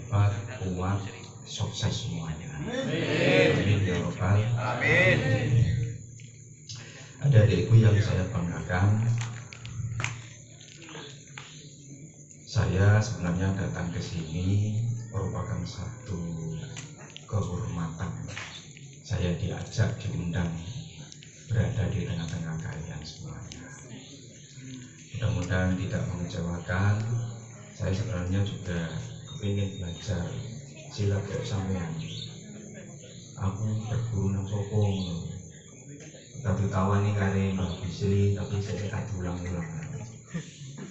hebat, kuat, sukses semuanya. Amin ya Rabbal alamin. Ada adikku yang saya banggakan. Saya sebenarnya datang ke sini merupakan satu kehormatan. Saya diajak, diundang berada di tengah-tengah kalian semuanya. Mudah-mudahan tidak mengecewakan. Saya sebenarnya juga ingin belajar silat kayak sampean. Aku berguru nang sopong, tapi kawan ini kare Mbak Bisri, tapi saya tak ulang-ulang.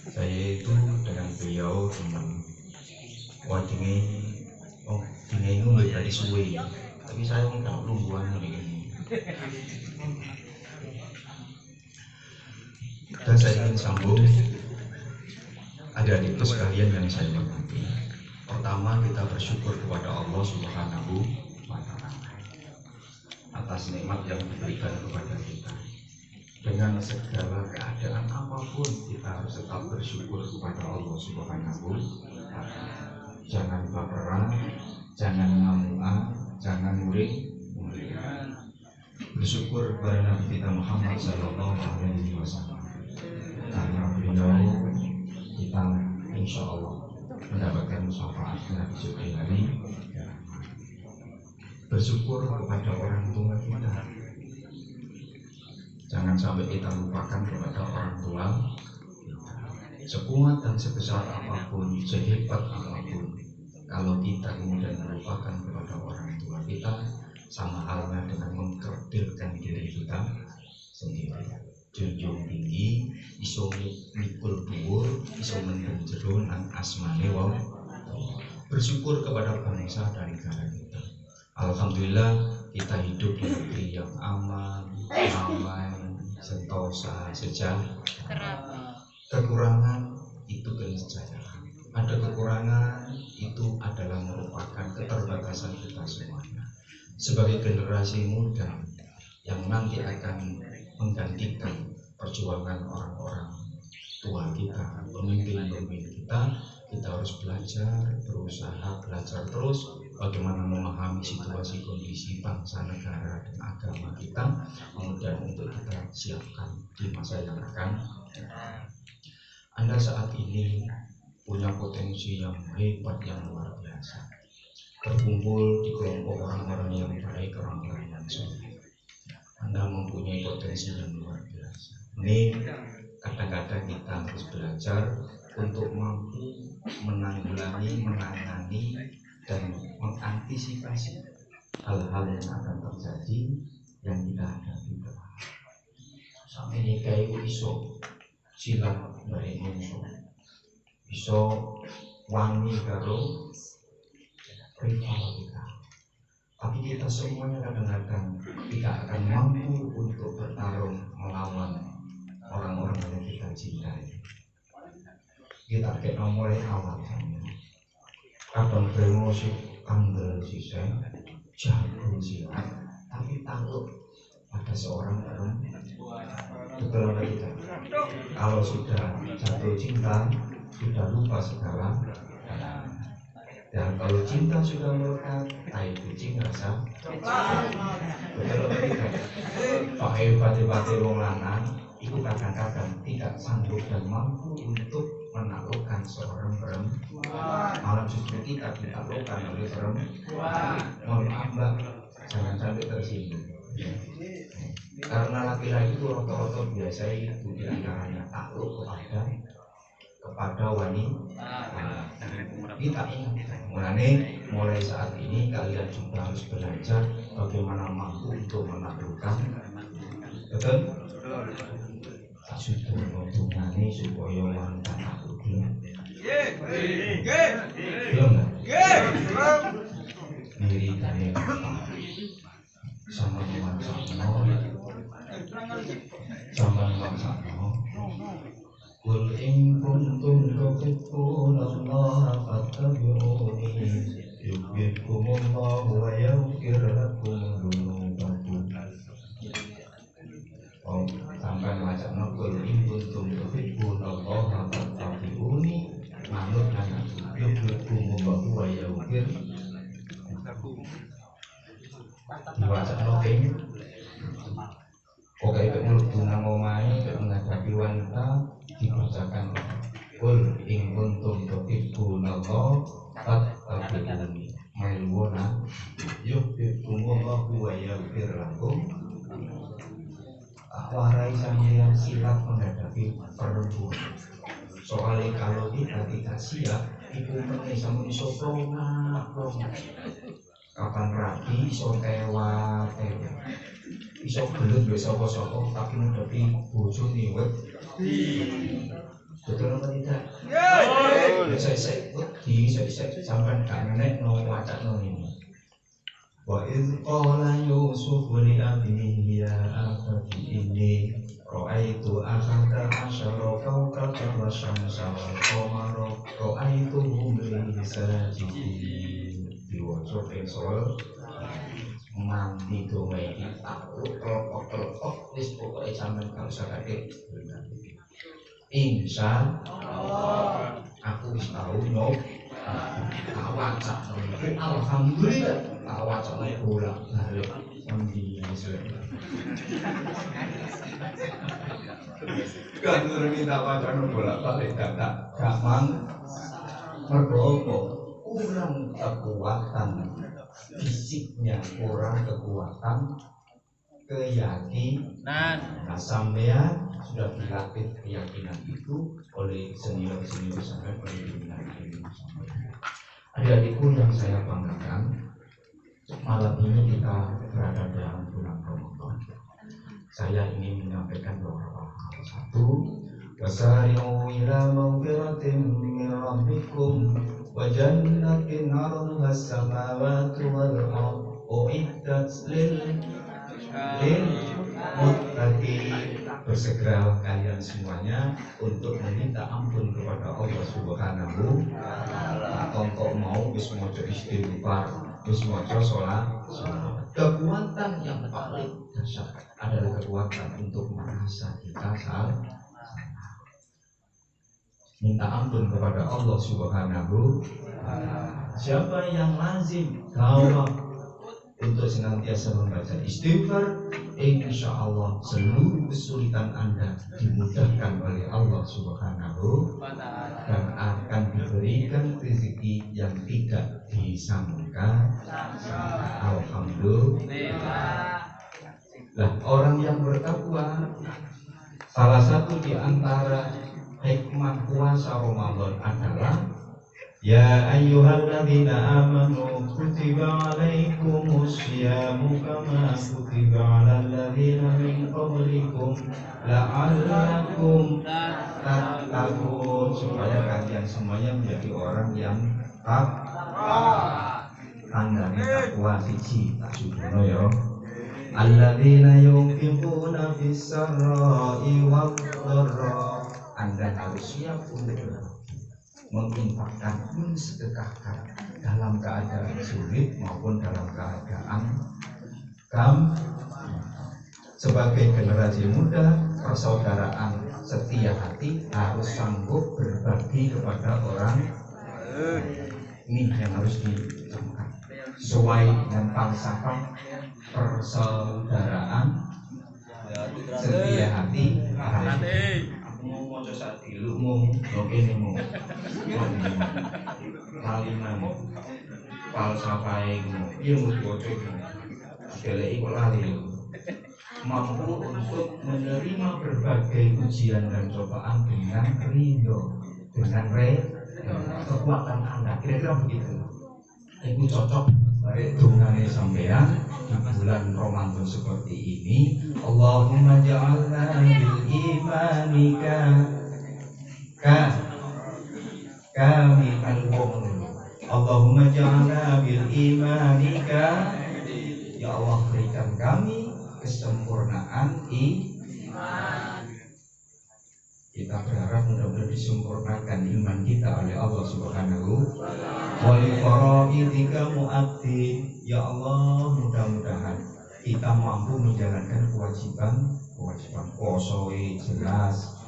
Saya itu dengan beliau teman. Wah dingin itu berarti suwe, tapi saya nggak lungguan begini. Dan saya ingin sambung adik-adikku sekalian yang saya hormati. Pertama, kita bersyukur kepada Allah Subhanahu wa Ta'ala atas nikmat yang diberikan kepada kita. Dengan segala keadaan apapun, kita harus tetap bersyukur kepada Allah Subhanahu wa Ta'ala. Jangan baperan, jangan ngamuan, jangan muring. Bersyukur kepada Nabi kita Muhammad Sallallahu Alaihi Wasallam. Karena beliau kita insya Allah mendapatkan syafaat Nabi Suci hari. Bersyukur kepada orang tua kita. Jangan sampai kita lupakan kepada orang tua. Sekuat dan sebesar apapun, sehebat apapun, kalau kita kemudian melupakan kepada orang tua kita, sama halnya dengan mengkerdilkan diri kita sendiri. Junjung tinggi, iso mikul dhuwur, iso mendem jero nang asmane wong. Bersyukur kepada bangsa dan negara kita. Alhamdulillah kita hidup di negeri yang aman, damai, sentosa, sejahtera. Kekurangan itu keniscayaan. Ada kekurangan itu adalah merupakan keterbatasan kita semuanya. Sebagai generasi muda yang nanti akan menggantikan perjuangan orang-orang tua kita, pemimpin-pemimpin kita harus belajar, berusaha, belajar terus bagaimana memahami situasi kondisi bangsa, negara, dan agama kita, kemudian untuk kita siapkan di masa yang akan datang. Anda saat ini punya potensi yang hebat, yang luar biasa. Berkumpul di kelompok orang-orang yang baik, orang-orang yang soleh. Anda mempunyai potensi yang luar biasa. Ini kadang-kadang kita harus belajar untuk mampu menanggulangi, menangani, dan mengantisipasi hal-hal yang akan terjadi yang kita hadapi. Sampai ini kayak iso silat dari musuh, iso wangi karo rival kita. Tapi kita semuanya kadang-kadang tidak akan mampu untuk bertarung melawan orang-orang yang kita cintai. Kita kayak mulai awal saja. Kadang emosi tanggal sisa, jago silat, tapi takut pada seorang perempuan. Betul apa tidak? Kalau sudah jatuh cinta, sudah lupa segala. Dan kalau cinta sudah melekat, tai kucing rasa. Betul apa tidak? Pakai pati-pati wong lanang, itu kadang-kadang tidak sanggup dan mampu untuk menaklukkan seorang perempuan. Malah justru kita ditaklukkan oleh perempuan. Mohon maaf Mbak, jangan sampai tersinggung. Karena laki-laki itu rata-rata biasa itu diantaranya takluk kepada wanita. Kita mulai saat ini kalian juga harus belajar bagaimana mampu untuk menaklukkan. Betul? Sudah menguntungkan supaya wanita takluk. Belum? Diri dari sama Qul in kuntum tuhibbuna Allah fattabi'uni yuhibbukumullahu wa yaghfir lakum dzunubakum. Sampai macam qul in kuntum tuhibbuna Allah fattabi'uni manut dan yuhibbukumullahu diwacana kene pokoknya ke mulut bunga ngomai ke menghadapi wanita dibacakan kul ing kuntum tuhibbunallah fattabi'uni mailuna yuhibbukumullahu wa yaghfir lakum. Warai saya siap menghadapi perempuan. Soalnya kalau kita tidak siap, ibu menisa iso plonga. Kapan rapi iso tewa, iso gelut bisa sapa tapi menghadapi bojo niwet. Betul apa tidak? Saya wedi, saya sampai gak menek no wacana ini. Wa idh qala Yusuf li abihi ya abati inni ra'aitu ahada asyara kawkaban wa syamsa wal qamara ra'aituhum li sajidin. Diwaca soal mandi donga iki aku kelopok wis pokoke sampean gak usah kakek. Insya Allah aku wis tau no awacak alhamdulillah awacak bolak balik mandi kan minta wacana bolak balik gak gampang mergo kurang kekuatan fisiknya, kurang kekuatan keyakinan. Nah sampean sudah dilatih keyakinan itu oleh senior-senior sampai oleh pimpinan sampai. Adik-adikku yang saya banggakan, malam ini kita berada dalam bulan Ramadan. Saya ingin menyampaikan beberapa hal. Satu, wasari'u ila maghfiratin min rabbikum wa jannatin 'arduha as-samawati wal ardu u'iddat lil muttaqin. Bersegeralah kalian semuanya untuk meminta ampun kepada Allah Subhanahu wa taala. Kok mau wis maca istighfar, wis maca salat. Kekuatan yang paling dahsyat adalah kekuatan untuk merasa kita salah. Minta ampun kepada Allah Subhanahu wa taala. Siapa yang lazim taubat untuk senantiasa membaca istighfar, insya Allah seluruh kesulitan Anda dimudahkan oleh Allah Subhanahu wa taala dan akan diberikan rezeki yang tidak disangka. Alhamdulillah. Lah orang yang bertakwa, salah satu di antara hikmah puasa Ramadan adalah ya ayyuhalladzina amanu kutiba alaikumus syiyamu kama kutiba alal ladzina min qablikum la'allakum tattaqun, supaya kalian semuanya menjadi orang yang takwa. Tandane takwa siji tak sudono ya. Alladzina yunfiquna fis sarra'i wad dharra. Anda harus siap untuk menginfakkan, mensedekahkan dalam keadaan sulit maupun dalam keadaan sebagai generasi muda, persaudaraan setia hati harus sanggup berbagi kepada orang. Ini yang harus dicamkan sesuai dengan falsafah persaudaraan setia hati. Mau moco sati lu mau ini mau kalimat falsafah mau ilmu bocor sekali ikut lari mampu untuk menerima berbagai ujian dan cobaan dengan ridho, dengan kekuatan Anda. Kira-kira begitu. Itu cocok dungane sampean di bulan Ramadan seperti ini. Allahumma ja'alna bil imanika kami al-mu'min. Allahumma ja'alna bil imanika, ya Allah berikan kami kesempurnaan iman. Kita berharap mudah-mudahan disempurnakan iman kita oleh Allah Subhanahu wa ta'ala. Ya Allah, mudah-mudahan kita mampu menjalankan kewajiban poso jelas,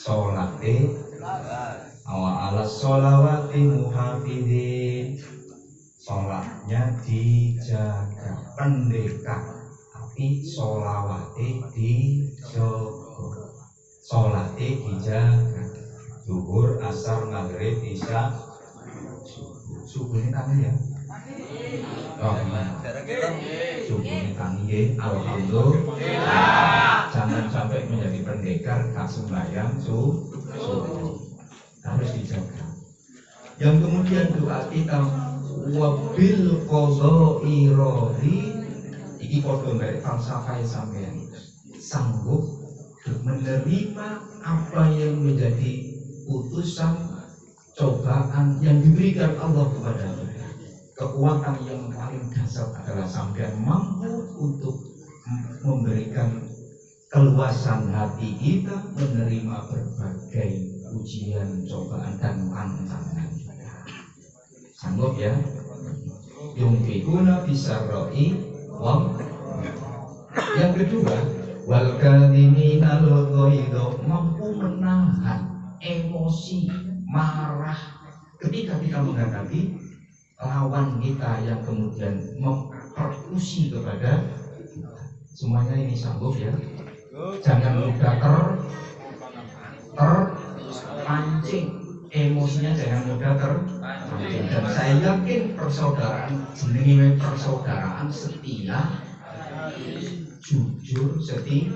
salate ala sholawati muhafidin, sholatnya dijaga. pendekar, tapi solawate dijogo, solate dijaga, zuhur, asar, maghrib, isya, subuh ini tangi ya. Oh, subuh ini tangi, alhamdulillah. Jangan sampai menjadi pendekar gak sembahyang subuh, harus dijaga. Yang kemudian doa kita wabil qadha'i radhi, iki padha mbek falsafah sampeyan, sanggup menerima apa yang menjadi utusan cobaan yang diberikan Allah kepada kita. Kekuatan yang paling dasar adalah sampeyan mampu untuk memberikan keluasan hati kita menerima berbagai ujian, cobaan dan tantangan. Sanggup ya? Yungfikuna bisarra'i wal. Yang kedua, wal kadhiminal ghaidha, mampu menahan emosi, marah ketika kita menghadapi lawan kita yang kemudian mempersekusi kepada kita. Semuanya ini sanggup ya? Jangan mudah terpancing, emosinya jangan mudah terpancing. Dan saya yakin persaudaraan jenenge persaudaraan setia, jujur, setia.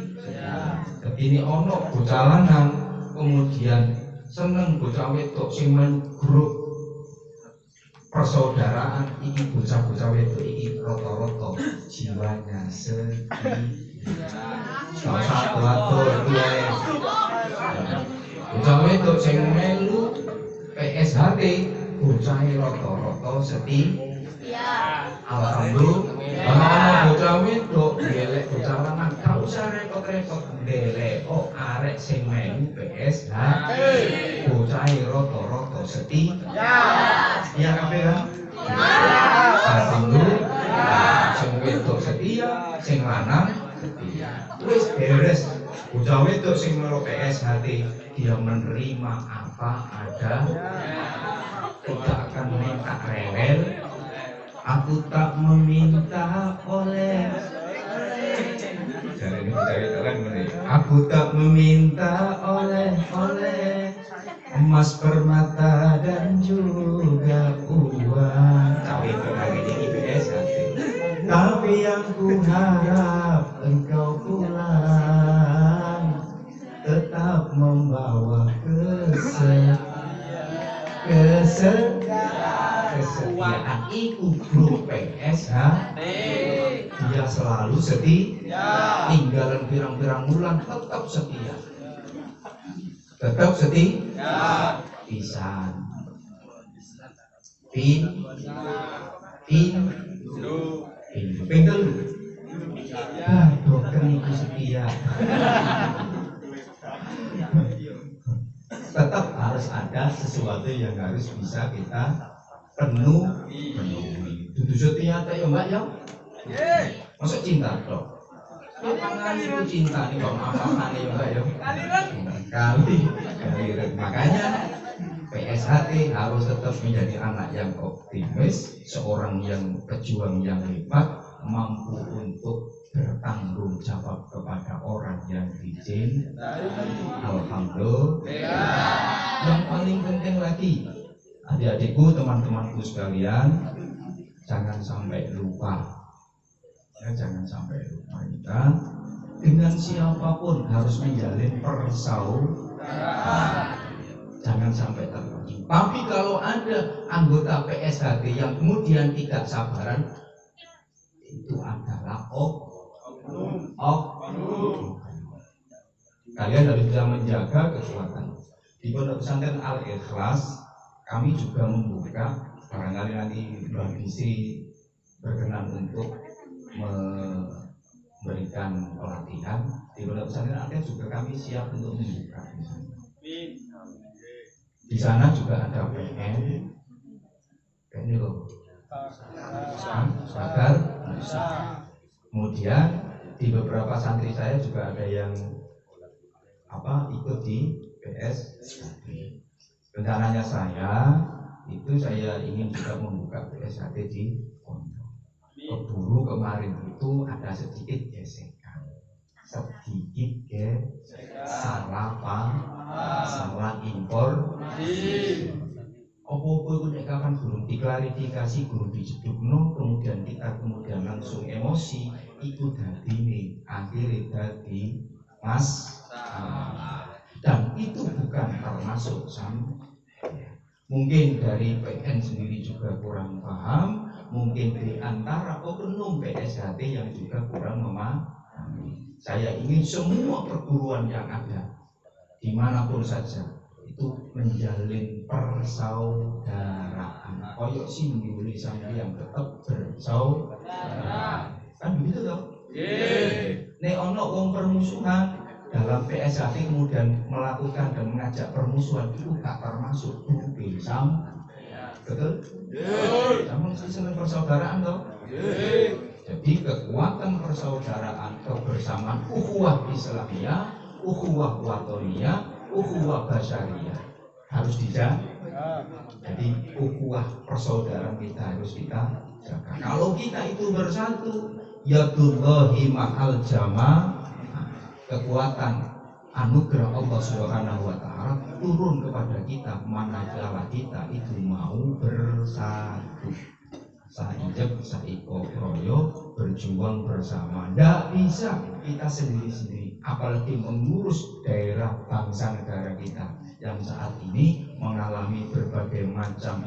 Jadi ini ono bocah lanang kemudian seneng bocah wedok sing main grup persaudaraan, iki bocah-bocah wedok iki rata-rata jiwanya setia. Salah satu itu ya bocah wedok sing melu PSHT, bocah rata-rata setia. Alhamdulillah. Bocah wedok ndelek bocah lanang gak usah repot-repot ndelek arek sing melu PSHT, bocah rata-rata setia. Setia kabeh kan? Alhamdulillah. Sing wedok setia, sing lanang setia. Wis beres. Bocah wedok sing melu PSHT, dia menerima apa ada, tidak akan minta rewel. Aku tak meminta oleh. Aku tak meminta oleh emas, permata dan juga uang. Cawe itu lagi di PSHT. Tapi yang ku harap engkau pulang tetap membawa kesetiaan. Iku grup PSHT, dia selalu setia. Tinggalan pirang-pirang bulan tetap setia. Tetap setia. Pisan. Ping telu. Dokter itu setia. Tetap harus ada sesuatu yang harus bisa kita penuhi. Dudu setia ta ya Mbak ya? Masuk cinta dong. Kali itu cinta nih bang, apa ya Mbak ya? Kali. Makanya PSHT harus tetap menjadi anak yang optimis, seorang yang pejuang yang hebat, mampu untuk bertanggung jawab kepada orang yang dicintai. Alhamdulillah. Yang paling penting lagi, adik-adikku, teman-temanku sekalian, jangan sampai lupa. Ya, jangan sampai lupa kita dengan siapapun harus menjalin persaudaraan. Jangan sampai terpancing. Tapi kalau ada anggota PSHT yang kemudian tidak sabaran, itu adalah oknum. Kalian harus bisa menjaga kekuatan. Di Pondok Pesantren Al-Ikhlas kami juga membuka, barangkali nanti Mbak Bisi berkenan untuk memberikan pelatihan di Pondok Pesantren Al-Ikhlas juga kami siap untuk membuka di sana juga ada PN ini loh, Sabar. Kemudian di beberapa santri saya juga ada yang ikut di PS. Rencananya saya ingin juga membuka PSHT di Pondok. guru kemarin itu ada sedikit gesekan, salah paham, salah informasi. Apa-apa itu nek kapan guru diklarifikasi, guru dijedukno, kemudian kita langsung emosi, itu dadine akhirnya dadi dan itu bukan termasuk mungkin dari PN sendiri juga kurang paham, mungkin di antara oknum PSHT yang juga kurang memahami. Saya ingin semua perguruan yang ada dimanapun saja itu menjalin persaudaraan. Koyok simbol yang tetap bersaudara. Kan begitu toh? Nek ono wong permusuhan dalam PSHT kemudian melakukan dan mengajak permusuhan itu tak termasuk grup Islam. Betul? Kamu mesti senang persaudaraan toh? Jadi kekuatan persaudaraan, kebersamaan, ukhuwah Islamiyah, ukhuwah watoniyah, ukhuwah basyariyah harus dijaga. Jadi ukhuwah persaudaraan kita harus kita jaga. Kalau kita itu bersatu, yadullahi ma'al jamaah, kekuatan anugerah Allah Subhanahu wa taala turun kepada kita manakala kita itu mau bersatu. Saijek, saiko, kroyo, berjuang bersama. Tidak bisa kita sendiri-sendiri, apalagi mengurus daerah bangsa negara kita yang saat ini mengalami berbagai macam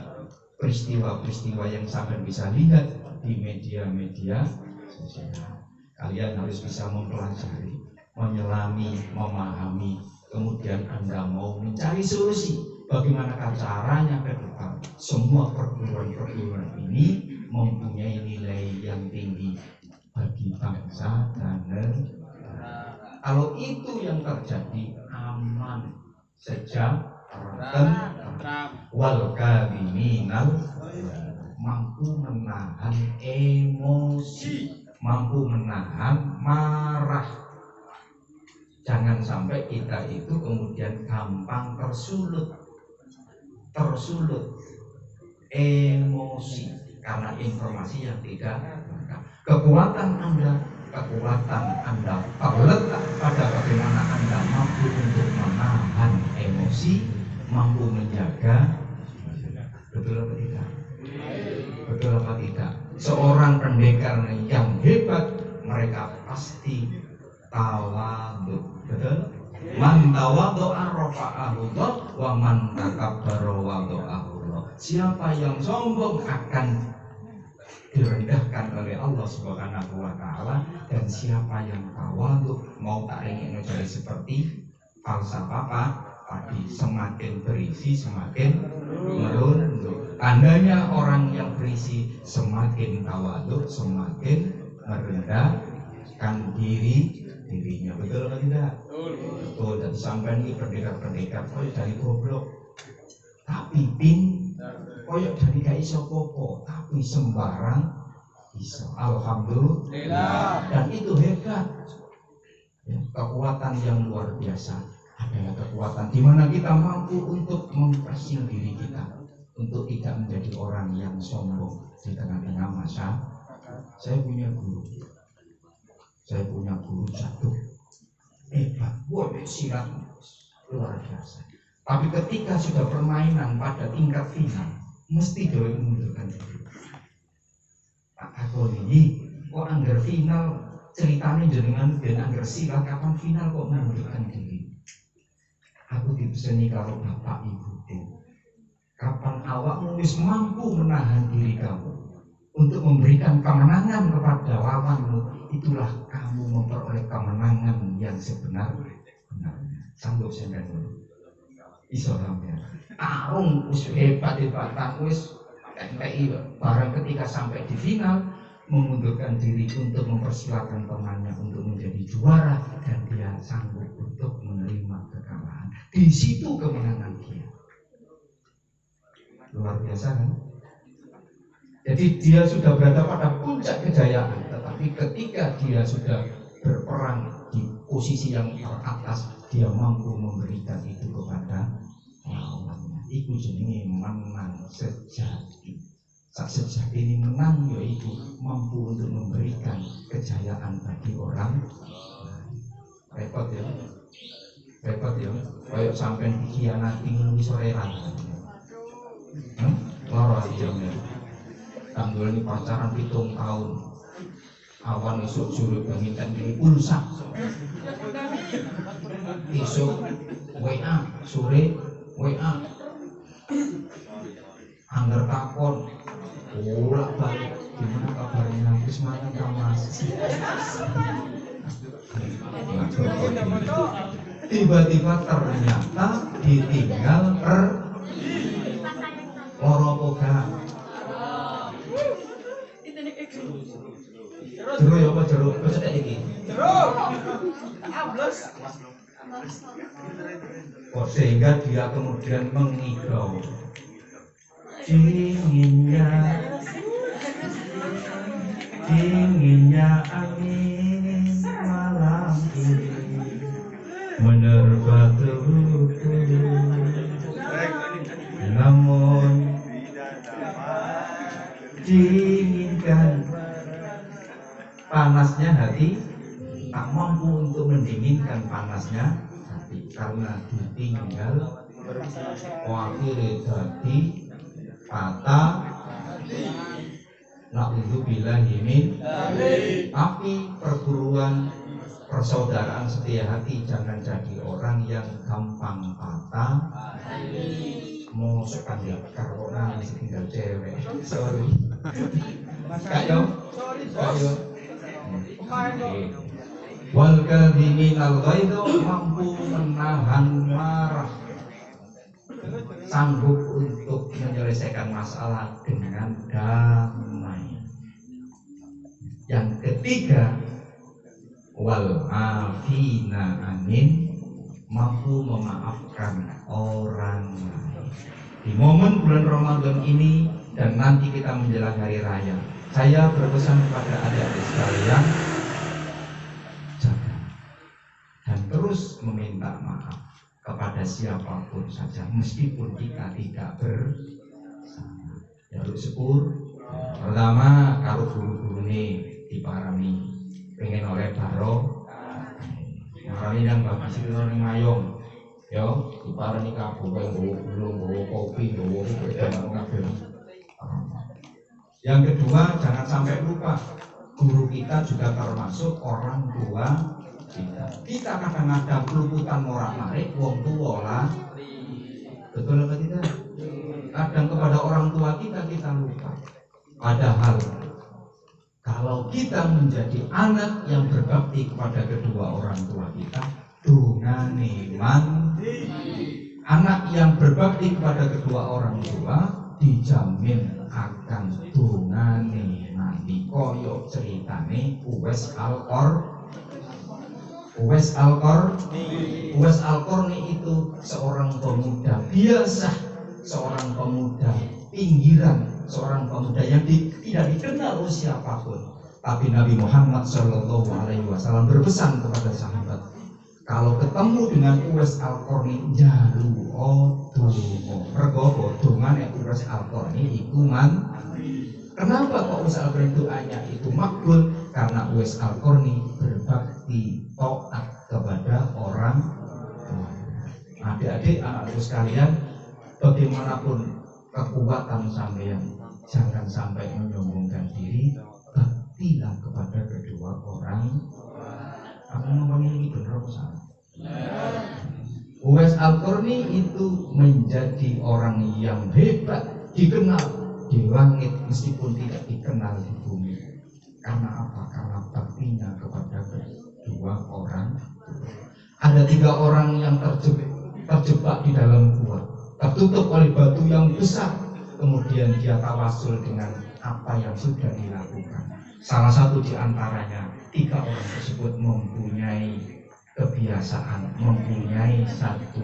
peristiwa-peristiwa yang sampai bisa lihat di media-media sosial. Kalian harus bisa mempelajari, menyelami, memahami, kemudian Anda mau mencari solusi. Bagaimana caranya ke depan semua perguruan-perguruan ini mempunyai nilai yang tinggi bagi bangsa dan negara. Kalau itu yang terjadi, aman, sejahtera, wal kadhiminal, mampu menahan emosi, mampu menahan marah. Jangan sampai kita itu kemudian gampang tersulut emosi karena informasi yang tidak lengkap. Kekuatan Anda terletak pada bagaimana Anda mampu untuk menahan emosi, mampu menjaga. Betul apa tidak? Betul apa tidak? Seorang pendekar yang hebat, mereka pasti tawadhu. Betul? Man tawadhu'a rafa'ahu Allah wa man takabbara wada'ahu Allah. Siapa yang sombong akan direndahkan oleh Allah Subhanahu wa taala, dan siapa yang tawadhu mau tak ingin jadi seperti falsafah tadi, semakin berisi semakin merunduk. Tandanya orang yang berisi semakin tawadhu, semakin merendahkan dirinya. Betul atau tidak? Betul. Dan sampai ini pendekar-pendekar koyok dari goblok tapi koyok dari gak iso popo tapi sembarang iso. Alhamdulillah. Dan itu hebat ya, kekuatan yang luar biasa adalah kekuatan di mana kita mampu untuk mempersing diri kita untuk tidak menjadi orang yang sombong di tengah-tengah masa. Saya punya guru jatuh hebat, boleh silat luar biasa. Tapi ketika sudah permainan pada tingkat final, mesti dia mengundurkan diri. Pak Kakon ini, kok anggar final ceritanya jenengan dan anggar silat, kapan final kok mengundurkan diri? Aku dipeseni kalau bapak ibuku, kapan awakmu wis mampu menahan diri kamu untuk memberikan kemenangan kepada lawanmu, itulah kamu memperoleh kemenangan yang sebenarnya. Sanggup saya iso sampeyan. Arung wis hebat-hebatan wis TNI barang ketika sampai di final mengundurkan diri untuk mempersilahkan temannya untuk menjadi juara dan dia sanggup untuk menerima kekalahan. Di situ kemenangan dia. Luar biasa kan? Jadi dia sudah berada pada puncak kejayaan, tetapi ketika dia sudah berperang di posisi yang teratas, dia mampu memberikan itu kepada lawannya. Itu jenenge menang sejati. sak sejati ini menang yaitu mampu untuk memberikan kejayaan bagi orang. Repot ya, kayak sampai dikhianati nunggu sorean, loro aja ya. Tanggul ini pacaran 7 tahun, awan esok suruh bangitan ini pulsa, esok WA, sore WA, anggar takon, bolak balik, gimana kabarnya, habis mana Mas? Tiba-tiba ternyata ditinggal loro poga. Jero ya apa jero? Peset iki. Jero. Ables. Sehingga dia kemudian mengigau. Dinginnya angin malam ini menerpa tubuhku, namun diinginkan panasnya hati, tak mampu untuk mendinginkan panasnya hati karena ditinggal akhirnya jadi patah. Na'udzubillahi min. Tapi perguruan persaudaraan setia hati, jangan jadi orang yang gampang patah. Mau suka dia karena masih tinggal cewek. Sorry. Kayo. Wal kadhimin al-ghaidha, mampu menahan marah, sanggup untuk menyelesaikan masalah dengan damai. Yang ketiga, wal afina anin, mampu memaafkan orang lain. Di momen bulan Ramadan ini dan nanti kita menjelang hari raya, saya berpesan kepada adik-adik sekalian, jaga dan terus meminta maaf kepada siapapun saja meskipun kita tidak bersalah. Jaluk sepur pertama karo guru-guru ini diparani pengen oleh baro marani yang bapak sirino ning mayong yo diparani kabeh nggowo gulung nggowo kopi nggowo kabeh. Yang kedua, jangan sampai lupa guru kita juga termasuk orang tua kita kadang-kadang peluputan morak-marik wong tua lah, betul apa tidak? Kadang kepada orang tua kita lupa. Padahal kalau kita menjadi anak yang berbakti kepada kedua orang tua kita, dungane mandi. Anak yang berbakti kepada kedua orang tua dijamin akan dungane mandi. Koyok ceritane Uwais Al-Qarni itu seorang pemuda biasa, seorang pemuda pinggiran, seorang pemuda yang tidak dikenal oleh siapapun. Tapi Nabi Muhammad SAW berpesan kepada sahabat, kalau ketemu dengan Uwais Al-Qarni jalu donga. Mergo dongane Uwais Al-Qarni iku man. Kenapa kok Uwais Al-Qarni doanya itu makbul? Karena Uwais Al-Qarni berbakti taat kepada orang tua. Adik-adik, anakku sekalian, bagaimanapun kekuatan sampeyan, jangan sampai menyombongkan diri, baktilah kepada kedua orang. Aku ngomong ini benar apa salah? Uwais Al-Qarni itu menjadi orang yang hebat, dikenal di langit meskipun tidak dikenal di bumi. Karena apa? Karena baktinya kepada kedua orang. Ada 3 orang yang terjebak di dalam gua, tertutup oleh batu yang besar. Kemudian dia tawasul dengan apa yang sudah dilakukan. Salah satu di antaranya, 3 orang tersebut mempunyai kebiasaan, mempunyai satu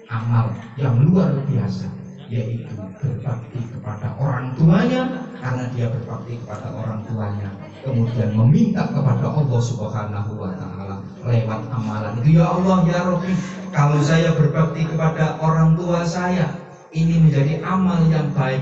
amal yang luar biasa, yaitu berbakti kepada orang tuanya. Karena dia berbakti kepada orang tuanya, kemudian meminta kepada Allah Subhanahu wa Ta'ala lewat amalan itu, ya Allah, ya Rabbi, kalau saya berbakti kepada orang tua saya, ini menjadi amal yang baik,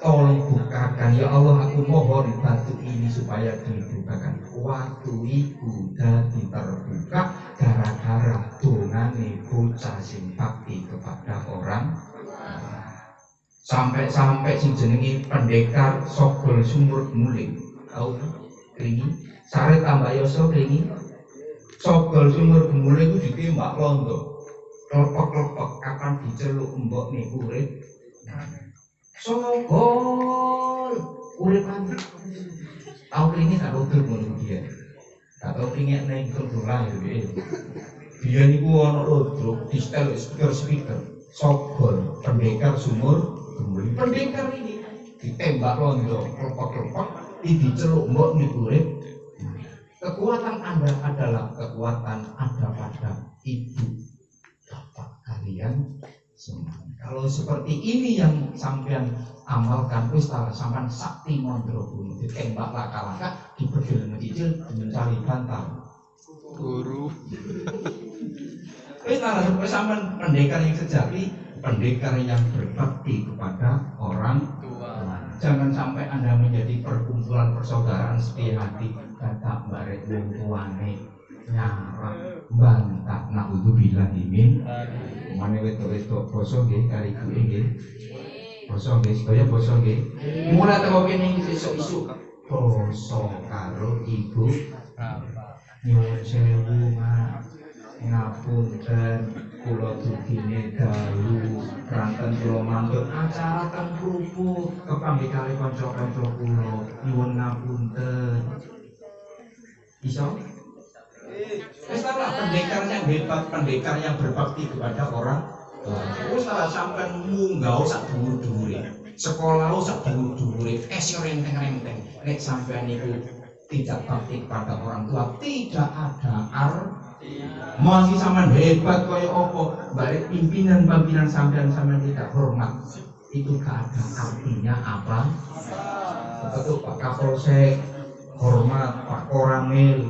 tolong bukakan ya Allah, aku mohon batu ini supaya dibukakan. Waktu iku dadi terbuka gara-gara dongane bocah sing bakti kepada orang. Sampai sing jenenge pendekar Sogol Sumur Muling. Tahu kringi? Sare tambah yoso kringi. Sogol Sumur Muling itu ditembak londo. Klepek-klepek kapan diceluk mbok nih urip. Sogol uripan. Tahu kringi tak rodol ngono dia. Tak tahu kringi nek kendurah itu dia niku ana rodol di setel speaker. Sogol pendekar Sumur Muling. Pendekar ini ditembak londo, klepek-klepek, diceluk mbok nih urip. Kekuatan Anda adalah kekuatan ada pada ibu bapak kalian semua. Kalau seperti ini yang sampean amalkan, wis sampean sakti mondro bunuh, ditembak laka-laka, dibedel ngecicil, mencari bantal. Guru. Wis sampean pendekar yang sejati, pendekar yang berbakti kepada orang tua. Jangan sampai Anda menjadi perkumpulan persaudaraan setia hati, kata barek wong tuane nyarang bantah naudzubillah min. Mane wedok-wedok basa nggih kali ibuke nggih. Basa nggih, sedaya basa nggih. Mulai teko kene isuk-isuk basa karo ibu. Nyuwun sewu, Mak. Ngapunten kula dugine dalu ranten kula mantun acara teng krupuk kepanggih kali kanca-kanca kula nyuwun ngapunten. Iso? Wis ora pendekar yang hebat, pendekar yang berbakti kepada orang. Wis ora sampean munggah sak dhuwur-dhuwure. Sekolah sak dhuwur-dhuwure, yo renteng-renteng. Nek sampean niku tidak bakti kepada orang tua, tidak ada masih sampean hebat kaya apa, balik pimpinan sampean tidak hormat, itu gak ada artinya apa. Betul Pak Kapolsek, hormat Pak Koramil,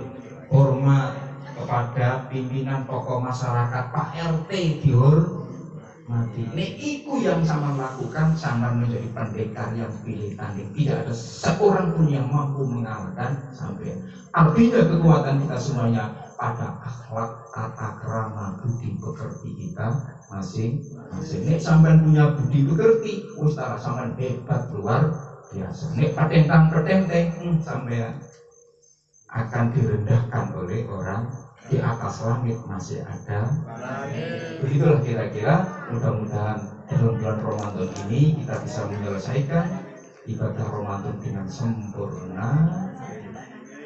hormat kepada pimpinan tokoh masyarakat, Pak RT dihormati. Nek iku yang sama lakukan, sama menjadi pendekar yang pilih tanding. Tidak ada seorang pun yang mampu mengalahkan sampean. Artinya kekuatan kita semuanya pada akhlak, tata krama, budi pekerti kita masing-masing. Nek sampean punya budi pekerti, ustara sampean hebat luar biasa. Nek petentang-petenteng, sampean akan direndahkan oleh orang di atas langit masih ada. Begitulah kira-kira. Mudah-mudahan dalam bulan Ramadan ini kita bisa menyelesaikan ibadah Ramadan dengan sempurna,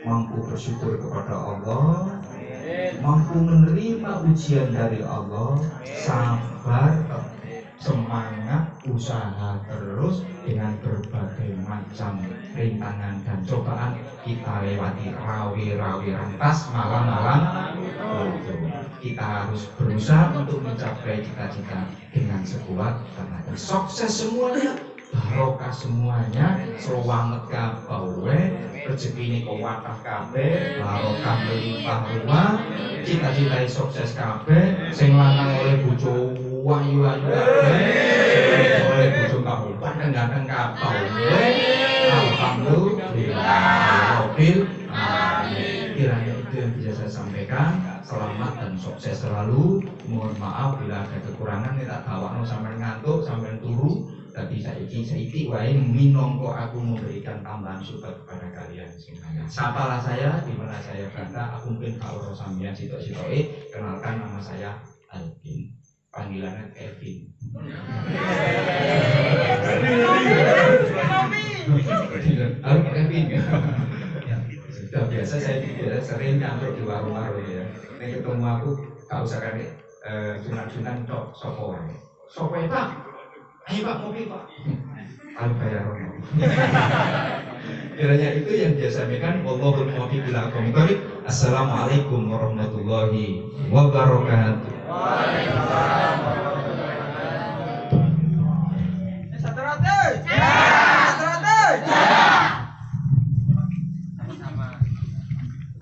mampu bersyukur kepada Allah, mampu menerima ujian dari Allah, sabar, semangat, usaha terus dengan berbagai macam rintangan dan cobaan kita lewati rawi-rawi rantas malam-malam. Kita harus berusaha untuk mencapai cita-cita dengan sekuat tenaga. Sukses semuanya, barokah semuanya, selamat kabeh, rezeki ini kuwatah kabeh, barokah melimpah ruah, cita-cita sukses kabeh, sing lanang oleh bojo wayu-wayu kabeh, oleh bojo kabupaten ganteng kabeh. Alhamdulillah rabbil alamin. Kiranya itu yang bisa saya sampaikan. Selamat dan sukses selalu. Mohon maaf bila ada kekurangan, tak bawakno sampean ngantuk, sampean turu. Tapi saiki wae minangka aku memberikan tambahan support kepada kalian semuanya. Sapalah saya di mana saya berada, aku mungkin kalau sampean sitok-sitoke, kenalkan nama saya Alvin. Panggilannya Kevin. Halo Kevin. Sudah biasa saya sering nyantruk di warung-warung ya. Nek ketemu aku gak usah kan sunan-sunan tok sopo wae. Sopo Pak? Ayo Pak, mobil Pak. Al bayar. Kiranya itu yang dia sampaikan. Wallahul muwaffiq ila aqwamit thoriq. Assalamualaikum warahmatullahi wabarakatuh. Waalaikumsalam.